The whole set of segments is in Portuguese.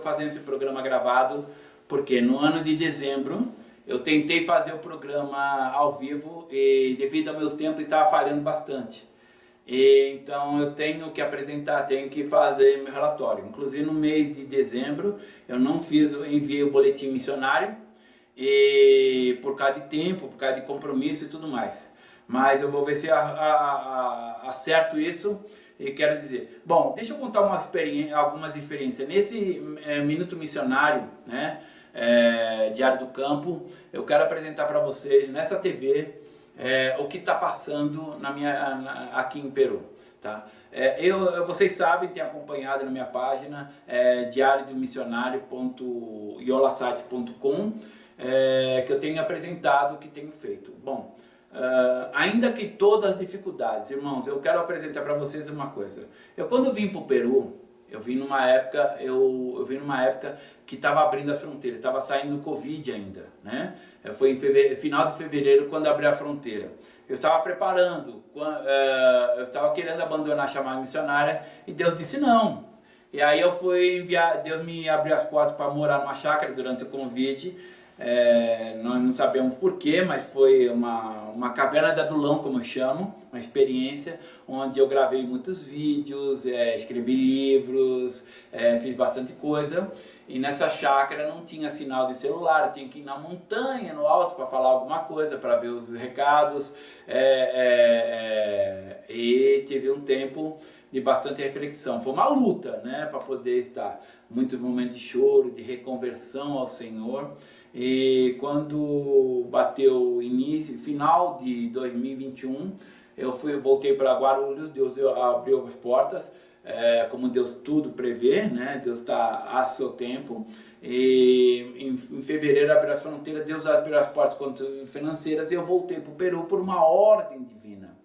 fazendo esse programa gravado porque no ano de dezembro eu tentei fazer o programa ao vivo e devido ao meu tempo estava falhando bastante. Então eu tenho que apresentar, tenho que fazer meu relatório. Inclusive no mês de dezembro eu não enviei o boletim missionário e por causa de tempo, por causa de compromisso e tudo mais. Mas eu vou ver se acerto isso. E quero dizer, bom, deixa eu contar algumas experiências. Nesse Minuto Missionário, né, Diário do Campo, eu quero apresentar para vocês, nessa TV, o que está passando aqui em Peru. Tá? Vocês sabem, têm acompanhado na minha página, diariodomissionario.yolasite.com, que eu tenho apresentado o que tenho feito. Bom, ainda que todas as dificuldades, irmãos, eu quero apresentar para vocês uma coisa. Quando eu vim para o Peru, eu vim numa época que estava abrindo a fronteira, estava saindo do Covid ainda, né? Foi em final de fevereiro quando abriu a fronteira. Eu estava preparando, eu estava querendo abandonar a chamada missionária e Deus disse não. E aí eu fui Deus me abriu as portas para morar numa chácara durante o Covid. Nós não sabemos porquê, mas foi uma caverna de adulão, como eu chamo, uma experiência onde eu gravei muitos vídeos, escrevi livros, fiz bastante coisa. E nessa chácara não tinha sinal de celular, eu tinha que ir na montanha, no alto, para falar alguma coisa, para ver os recados. E teve um tempo de bastante reflexão. Foi uma luta, né, para poder estar. Muitos momentos de choro, de reconversão ao Senhor. E quando bateu final de 2021, eu voltei para Guarulhos, Deus abriu as portas, como Deus tudo prevê, né? Deus está a seu tempo. E em fevereiro abriu as fronteiras, Deus abriu as portas financeiras e eu voltei para o Peru por uma ordem divina.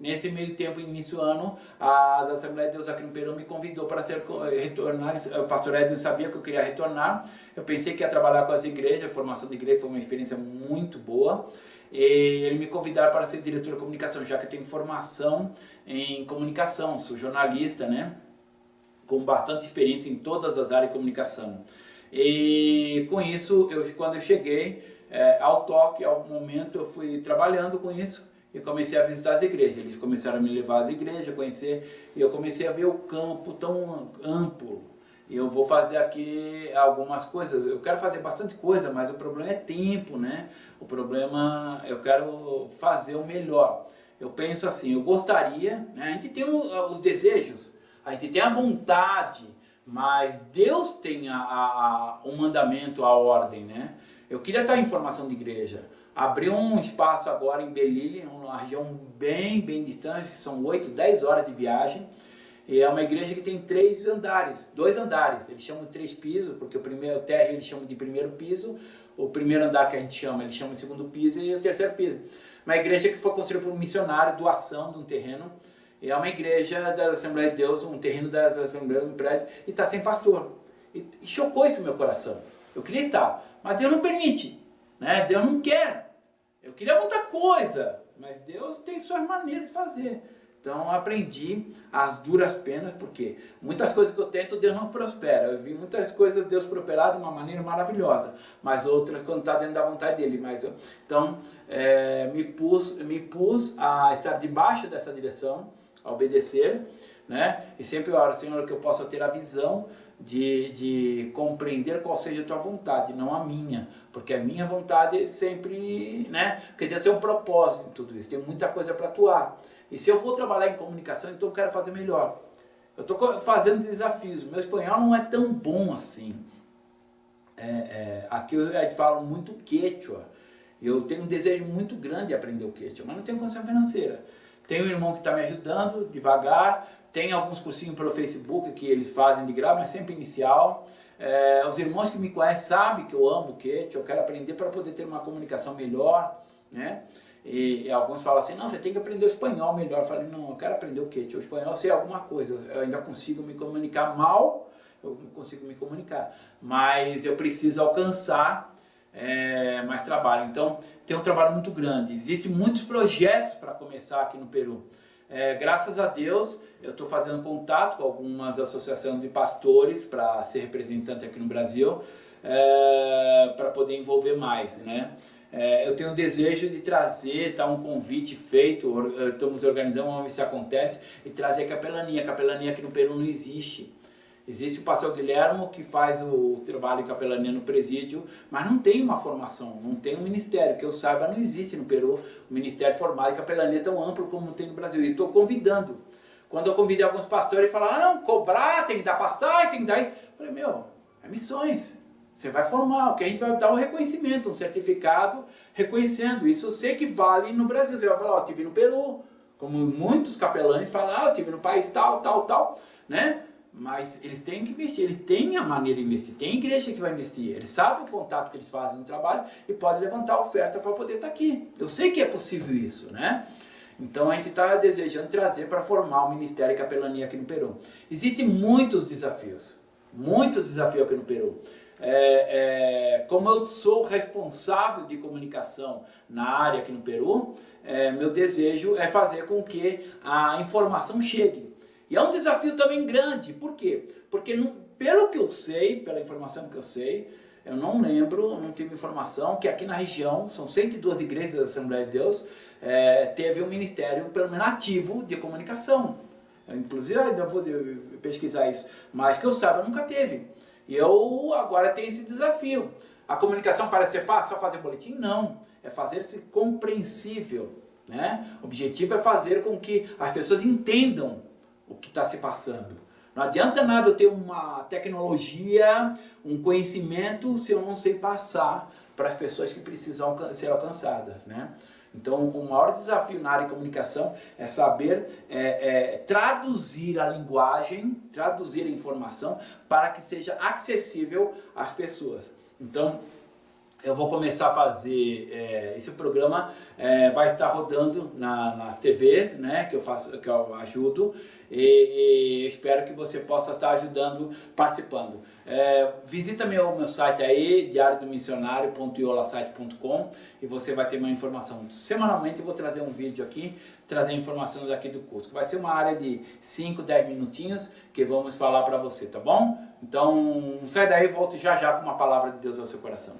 Nesse meio tempo, início do ano, a Assembleia de Deus aqui no Peru me convidou para retornar. O pastor Edson sabia que eu queria retornar. Eu pensei que ia trabalhar com as igrejas, a formação de igreja foi uma experiência muito boa. E ele me convidaram para ser diretor de comunicação, já que eu tenho formação em comunicação, sou jornalista, né? Com bastante experiência em todas as áreas de comunicação. E com isso, quando eu cheguei ao momento, eu fui trabalhando com isso. E comecei a visitar as igrejas, eles começaram a me levar às igrejas, conhecer, e eu comecei a ver o campo tão amplo. E eu vou fazer aqui algumas coisas, eu quero fazer bastante coisa, mas o problema é tempo, né? O problema, eu quero fazer o melhor. Eu penso assim, eu gostaria, né? A gente tem os desejos, a gente tem a vontade, mas Deus tem o mandamento, a ordem, né? Eu queria estar em formação de igreja. Abriu um espaço agora em Belili, uma região bem distante, que são 8, 10 horas de viagem. E é uma igreja que tem 2 andares. Eles chamam de 3 pisos, porque o térreo eles chamam de primeiro piso. O primeiro andar que a gente chama, eles chamam de segundo piso e o terceiro piso. Uma igreja que foi construída por um missionário, doação de um terreno. E é uma igreja da Assembleia de Deus, um terreno das Assembleias, um prédio, e está sem pastor. E chocou isso no meu coração. Eu queria estar, mas Deus não permite. Né? Deus não quer. Eu queria muita coisa, mas Deus tem suas maneiras de fazer. Então eu aprendi as duras penas, porque muitas coisas que eu tento, Deus não prospera. Eu vi muitas coisas Deus prosperar de uma maneira maravilhosa, mas outras quando está dentro da vontade dele. Então me pus a estar debaixo dessa direção, a obedecer, né? E sempre oro, Senhor, que eu possa ter a visão de compreender qual seja a tua vontade, não a minha, porque a minha vontade é sempre, né? Porque Deus tem um propósito em tudo isso, tem muita coisa para atuar. E se eu vou trabalhar em comunicação, então eu quero fazer melhor. Eu estou fazendo desafios, meu espanhol não é tão bom assim. Aqui eles falam muito quechua, eu tenho um desejo muito grande de aprender o quechua, mas não tenho condição financeira. Tenho um irmão que está me ajudando devagar. Tem alguns cursinhos pelo Facebook que eles fazem de graça, mas sempre inicial. Os irmãos que me conhecem sabem que eu amo o quechua, eu quero aprender para poder ter uma comunicação melhor, né? E alguns falam assim, não, você tem que aprender o espanhol melhor. Eu falei, não, eu quero aprender o quechua, o espanhol eu sei alguma coisa, eu ainda consigo me comunicar mal, eu consigo me comunicar, mas eu preciso alcançar mais trabalho. Então, tem um trabalho muito grande, existem muitos projetos para começar aqui no Peru. Graças a Deus, eu estou fazendo contato com algumas associações de pastores para ser representante aqui no Brasil, para poder envolver mais, né? Eu tenho o desejo de trazer, tá, um convite feito, estamos organizando, vamos ver se acontece, e trazer capelania. Capelania aqui no Peru não existe. Existe o pastor Guilhermo, que faz o trabalho de capelania no presídio, mas não tem uma formação, não tem um ministério. Que eu saiba, não existe no Peru um ministério formado de capelania tão amplo como tem no Brasil. E estou convidando. Quando eu convidei alguns pastores, eles falaram, não, cobrar, tem que dar passagem, tem que dar... Eu falei, meu, é missões. Você vai formar, o que a gente vai dar um reconhecimento, um certificado reconhecendo. Isso eu sei que vale no Brasil. Você vai falar, eu estive no Peru, como muitos capelães falam, eu estive no país tal, tal, tal, né? Mas eles têm que investir, eles têm a maneira de investir, tem igreja que vai investir, eles sabem o contato que eles fazem no trabalho e podem levantar a oferta para poder estar aqui. Eu sei que é possível isso, né? Então a gente está desejando trazer para formar o Ministério de Capelania aqui no Peru. Existem muitos desafios aqui no Peru. Como eu sou responsável de comunicação na área aqui no Peru, meu desejo é fazer com que a informação chegue. E é um desafio também grande. Por quê? Porque pelo que eu sei, pela informação que eu sei, eu não lembro, não tive informação que aqui na região, são 102 igrejas da Assembleia de Deus, teve um ministério, pelo menos ativo, de comunicação. Inclusive, eu ainda vou pesquisar isso, mas que eu saiba, nunca teve. E eu agora tenho esse desafio. A comunicação parece ser fácil, só fazer boletim? Não, é fazer-se compreensível, né? O objetivo é fazer com que as pessoas entendam o que está se passando. Não adianta nada eu ter uma tecnologia, um conhecimento, se eu não sei passar para as pessoas que precisam ser alcançadas, né? Então, o maior desafio na área de comunicação é saber traduzir a linguagem, traduzir a informação para que seja acessível às pessoas. Então, eu vou começar a fazer, esse programa vai estar rodando nas TVs, né, que eu ajudo, e espero que você possa estar ajudando, participando. Visita meu site aí, diariodomissionario.iolasite.com, e você vai ter uma informação. Semanalmente eu vou trazer um vídeo aqui, trazer informações aqui do curso, que vai ser uma área de 5, 10 minutinhos que vamos falar para você, tá bom? Então, sai daí e volto já já com uma palavra de Deus ao seu coração.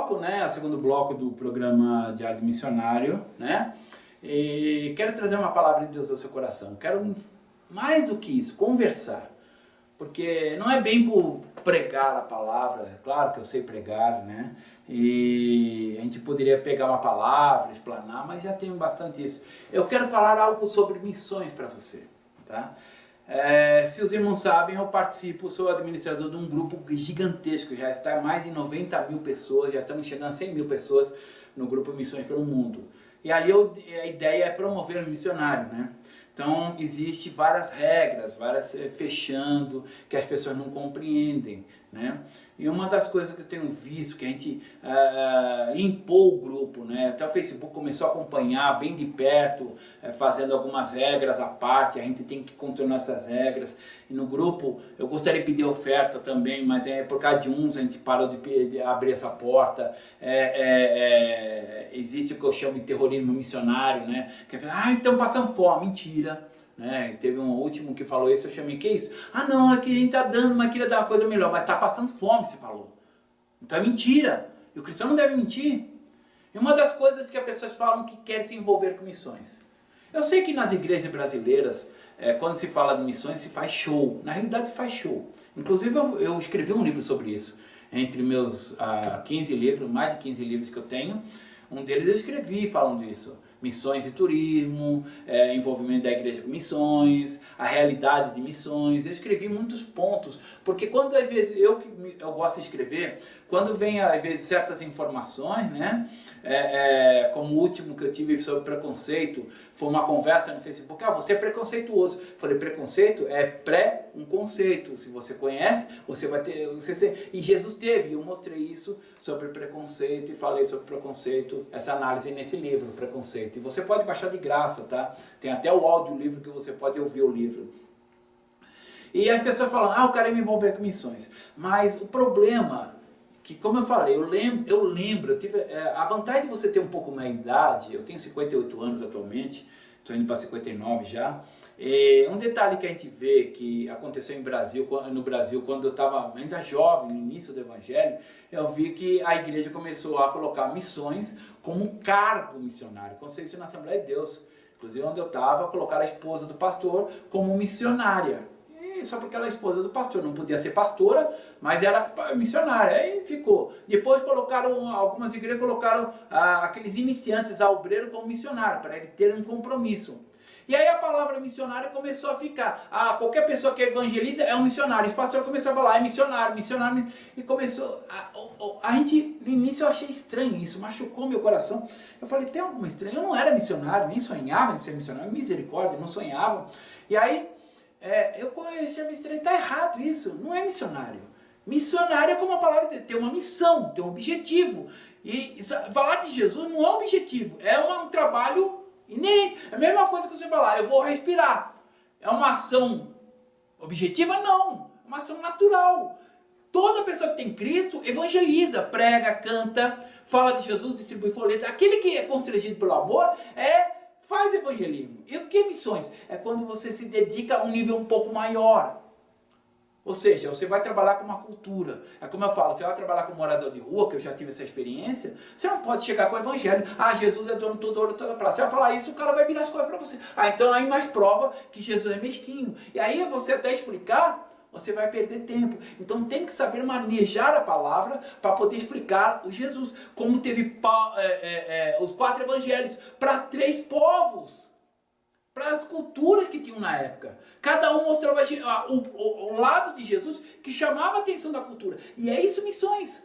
bloco, né? O segundo bloco do programa Diário Missionário, né? E quero trazer uma palavra de Deus ao seu coração. Quero, mais do que isso, conversar. Porque não é bem por pregar a palavra, é claro que eu sei pregar, né? E a gente poderia pegar uma palavra, explanar, mas já tenho bastante isso. Eu quero falar algo sobre missões para você, tá? Se os irmãos sabem, eu participo, sou administrador de um grupo gigantesco, já está mais de 90 mil pessoas, já estamos chegando a 100 mil pessoas no grupo Missões pelo Mundo. E ali a ideia é promover os missionários, né? Então, existe várias regras, várias fechando, que as pessoas não compreendem, né? E uma das coisas que eu tenho visto, que a gente limpou o grupo, né? Até o Facebook começou a acompanhar bem de perto, fazendo algumas regras à parte, a gente tem que contornar essas regras. E no grupo, eu gostaria de pedir oferta também, mas por causa de uns a gente parou de abrir essa porta. Existe o que eu chamo de terrorismo missionário, né? Que estão passando fome, mentira. Né? Teve um último que falou isso, eu chamei, que isso? Ah não, é que a gente está dando, mas queria dar uma coisa melhor, mas está passando fome, você falou. Então é mentira, e o cristão não deve mentir. E uma das coisas que as pessoas falam que querem se envolver com missões. Eu sei que nas igrejas brasileiras, quando se fala de missões, se faz show, na realidade se faz show. Inclusive eu escrevi um livro sobre isso, entre meus 15 livros, mais de 15 livros que eu tenho, um deles eu escrevi falando isso. Missões e turismo, envolvimento da igreja com missões, a realidade de missões. Eu escrevi muitos pontos, porque quando às vezes eu gosto de escrever, quando vem às vezes certas informações, né, como o último que eu tive sobre preconceito, foi uma conversa no Facebook, você é preconceituoso. Eu falei, preconceito é pré um conceito, se você conhece, você vai ter, e Jesus teve, eu mostrei isso sobre preconceito e falei sobre preconceito, essa análise nesse livro, Preconceito. E você pode baixar de graça, tá? Tem até o audiolivro que você pode ouvir o livro. E as pessoas falam, eu quero me envolver com missões. Mas o problema, que como eu falei, eu tive a vantagem de você ter um pouco mais de idade, eu tenho 58 anos atualmente, estou indo para 59 já. Um detalhe que a gente vê que aconteceu no Brasil, quando eu estava ainda jovem, no início do Evangelho, eu vi que a igreja começou a colocar missões como um cargo missionário. Aconteceu isso na Assembleia de Deus. Inclusive, onde eu estava, colocaram a esposa do pastor como missionária. E só porque ela é esposa do pastor, não podia ser pastora, mas era missionária. Aí ficou. Depois algumas igrejas colocaram aqueles iniciantes a obreiro como missionário, para ele ter um compromisso. E aí a palavra missionário começou a ficar. Qualquer pessoa que evangeliza é um missionário. Os pastores começaram a falar, é missionário. E começou. A gente, no início eu achei estranho isso, machucou meu coração. Eu falei, tem alguma estranho? Eu não era missionário, nem sonhava em ser missionário. Misericórdia, não sonhava. E aí eu comecei a ver estranho, está errado isso. Não é missionário. Missionário é como a palavra de ter uma missão, ter um objetivo. E falar de Jesus não é um objetivo, é um trabalho inerente. É a mesma coisa que você falar, eu vou respirar. É uma ação objetiva? Não. É uma ação natural. Toda pessoa que tem Cristo evangeliza, prega, canta, fala de Jesus, distribui folhetos. Aquele que é constrangido pelo amor faz evangelismo. E o que é missões? É quando você se dedica a um nível um pouco maior. Ou seja, você vai trabalhar com uma cultura. É como eu falo, você vai trabalhar com um morador de rua, que eu já tive essa experiência, você não pode chegar com o evangelho. Jesus é dono de todo ouro, toda prata. Você vai falar isso, o cara vai virar as coisas para você. Então aí mais prova que Jesus é mesquinho. E aí você até explicar, você vai perder tempo. Então tem que saber manejar a palavra para poder explicar o Jesus. Como teve os 4 evangelhos para 3 povos. Para as culturas que tinham na época. Cada um mostrava o lado de Jesus que chamava a atenção da cultura. E é isso missões.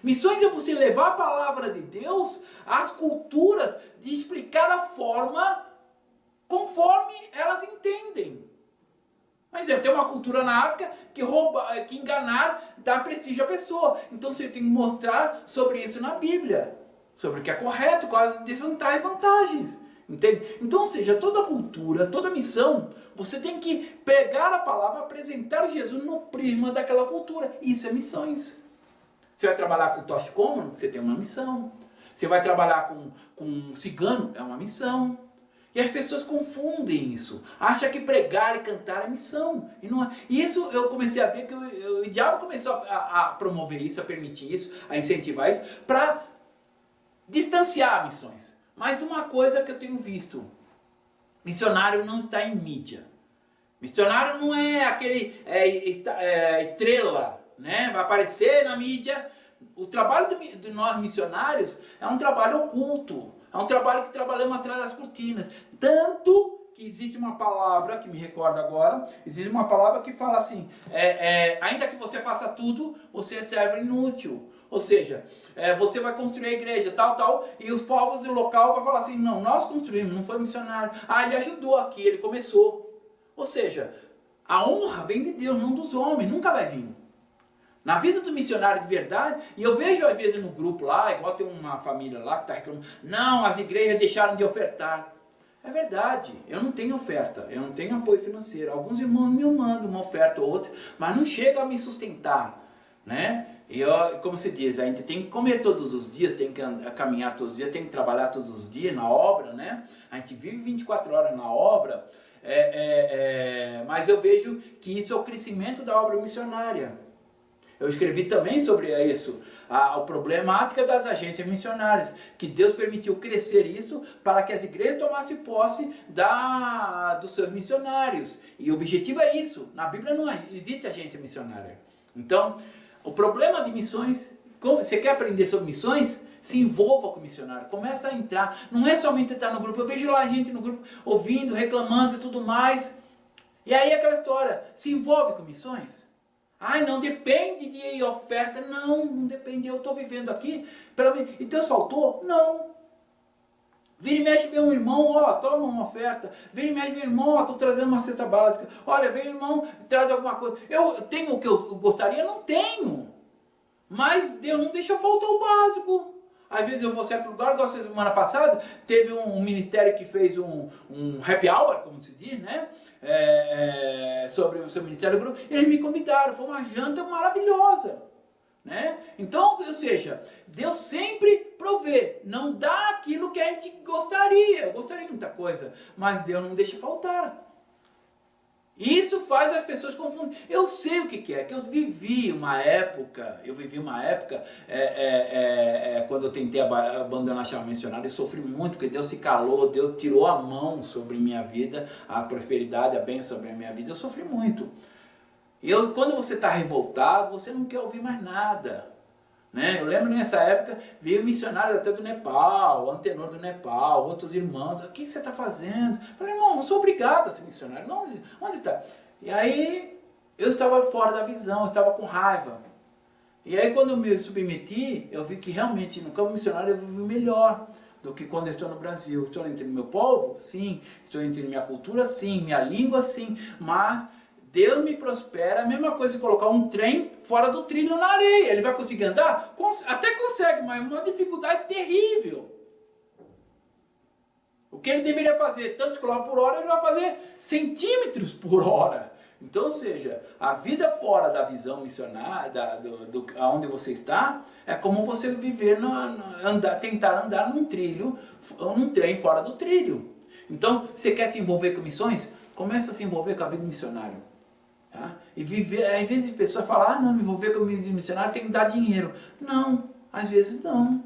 Missões é você levar a palavra de Deus às culturas, de explicar a forma conforme elas entendem. Por exemplo, tem uma cultura na África que enganar dá prestígio à pessoa. Então você tem que mostrar sobre isso na Bíblia. Sobre o que é correto, quais desvantagens e vantagens. Entende? Então, ou seja, toda cultura, toda missão, você tem que pegar a palavra, apresentar Jesus no prisma daquela cultura. Isso é missões. Você vai trabalhar com toxicômano, você tem uma missão. Você vai trabalhar com um cigano, é uma missão. E as pessoas confundem isso. Acham que pregar e cantar é missão. E não é. E isso eu comecei a ver que o diabo começou a promover isso, a permitir isso, a incentivar isso, para distanciar missões. Mas uma coisa que eu tenho visto, missionário não está em mídia. Missionário não é aquele estrela, né? Vai aparecer na mídia. O trabalho de nós missionários é um trabalho oculto. É um trabalho que trabalhamos atrás das cortinas. Tanto que existe uma palavra, que me recordo agora, existe uma palavra que fala assim, ainda que você faça tudo, você é servo inútil. Ou seja, você vai construir a igreja, tal, e os povos do local vão falar assim, não, nós construímos, não foi missionário. Ah, ele ajudou aqui, ele começou. Ou seja, a honra vem de Deus, não dos homens, nunca vai vir. Na vida do missionário de verdade, e eu vejo às vezes no grupo lá, igual tem uma família lá que está reclamando, não, as igrejas deixaram de ofertar. É verdade, eu não tenho oferta, eu não tenho apoio financeiro. Alguns irmãos me mandam uma oferta ou outra, mas não chega a me sustentar, né? E como se diz, a gente tem que comer todos os dias, tem que caminhar todos os dias, tem que trabalhar todos os dias na obra, né? A gente vive 24 horas na obra, mas eu vejo que isso é o crescimento da obra missionária. Eu escrevi também sobre isso, a problemática das agências missionárias, que Deus permitiu crescer isso para que as igrejas tomassem posse dos seus missionários. E o objetivo é isso. Na Bíblia não existe agência missionária. Então, o problema de missões, você quer aprender sobre missões? Se envolva com o missionário, começa a entrar. Não é somente estar no grupo. Eu vejo lá gente no grupo ouvindo, reclamando e tudo mais. E aí aquela história, se envolve com missões. Ai, não depende de oferta. Não depende. Eu estou vivendo aqui. E Deus faltou? Não. Vira e mexe, vê um irmão, toma uma oferta. Vira e mexe, vê um irmão, estou trazendo uma cesta básica. Olha, vem um irmão, traz alguma coisa. Eu tenho o que eu gostaria? Não tenho. Mas Deus não deixa faltar o básico. Às vezes eu vou a certo lugar, igual semana passada, teve um ministério que fez um happy hour, como se diz, né? Sobre o seu ministério grupo. Eles me convidaram, foi uma janta maravilhosa, né? Então, ou seja, Deus sempre provê, não dá aquilo que a gente gostaria. Eu gostaria de muita coisa, mas Deus não deixa faltar. Isso faz as pessoas confundirem. Eu sei o que é, que eu vivi uma época, quando eu tentei abandonar a chama missionária, eu sofri muito, porque Deus se calou, Deus tirou a mão sobre minha vida, a prosperidade, a bênção sobre a minha vida, eu sofri muito. E quando você está revoltado, você não quer ouvir mais nada. Né? Eu lembro nessa época, veio missionários até do Nepal, Antenor do Nepal, outros irmãos, o que você está fazendo? Eu falei, irmão, não sou obrigado a ser missionário, não, onde está? E aí, eu estava fora da visão, eu estava com raiva. E aí quando eu me submeti, eu vi que realmente no campo missionário eu vivi melhor do que quando eu estou no Brasil. Estou entre o meu povo? Sim. Estou entre minha cultura? Sim. Minha língua? Sim. Mas Deus me prospera, a mesma coisa que colocar um trem fora do trilho na areia. Ele vai conseguir andar? Até consegue, mas uma dificuldade terrível. O que ele deveria fazer tantos quilômetros por hora, ele vai fazer centímetros por hora. Então, ou seja, a vida fora da visão missionária, onde você está, é como você viver, tentar andar num trilho, num trem fora do trilho. Então, você quer se envolver com missões? Começa a se envolver com a vida missionária. Tá? E viver, às vezes a pessoa fala, não, me envolver com o missionário tem que dar dinheiro. Não, às vezes não.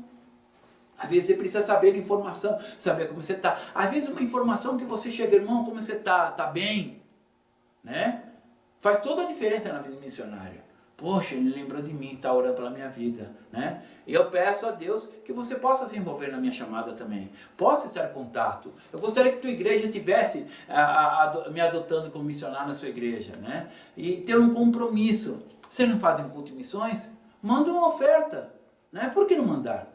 Às vezes você precisa saber de informação, saber como você está. Às vezes uma informação que você chega, irmão, como você está? Está bem? Né? Faz toda a diferença na vida missionária. Poxa, ele lembrou de mim, está orando pela minha vida, né? E eu peço a Deus que você possa se envolver na minha chamada também. Possa estar em contato. Eu gostaria que tua igreja tivesse me adotando como missionário na sua igreja, né? E ter um compromisso. Você não faz um culto de missões? Manda uma oferta, né? Por que não mandar?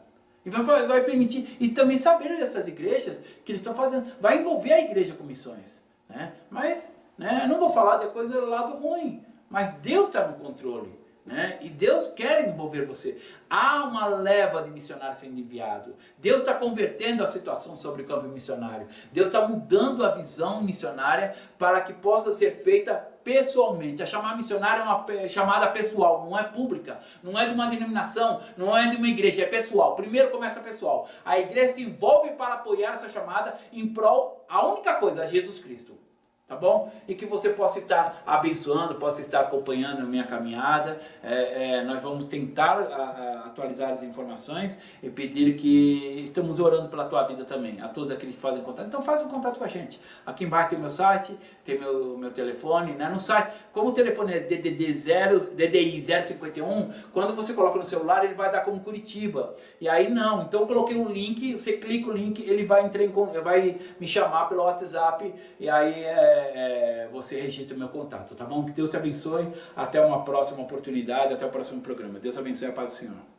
E vai permitir, e também saber dessas igrejas que eles estão fazendo. Vai envolver a igreja com missões, né? Mas, né, eu não vou falar de coisa do lado ruim. Mas Deus está no controle, né? E Deus quer envolver você. Há uma leva de missionários sendo enviado. Deus está convertendo a situação sobre o campo missionário. Deus está mudando a visão missionária para que possa ser feita pessoalmente. A chamada missionária é uma chamada pessoal, não é pública, não é de uma denominação, não é de uma igreja, é pessoal. Primeiro começa pessoal. A igreja se envolve para apoiar essa chamada em prol, a única coisa, a Jesus Cristo. Tá bom? E que você possa estar abençoando, possa estar acompanhando a minha caminhada. Nós vamos tentar atualizar as informações e pedir que estamos orando pela tua vida também, a todos aqueles que fazem contato. Então façam contato com a gente. Aqui embaixo tem meu site, tem meu telefone, né? No site, como o telefone é DDI 051, quando você coloca no celular ele vai dar como Curitiba. E aí não, então eu coloquei um link, você clica o link, ele vai me chamar pelo WhatsApp e aí você registra o meu contato, tá bom? Que Deus te abençoe, até uma próxima oportunidade, até o próximo programa. Deus abençoe, a paz do Senhor.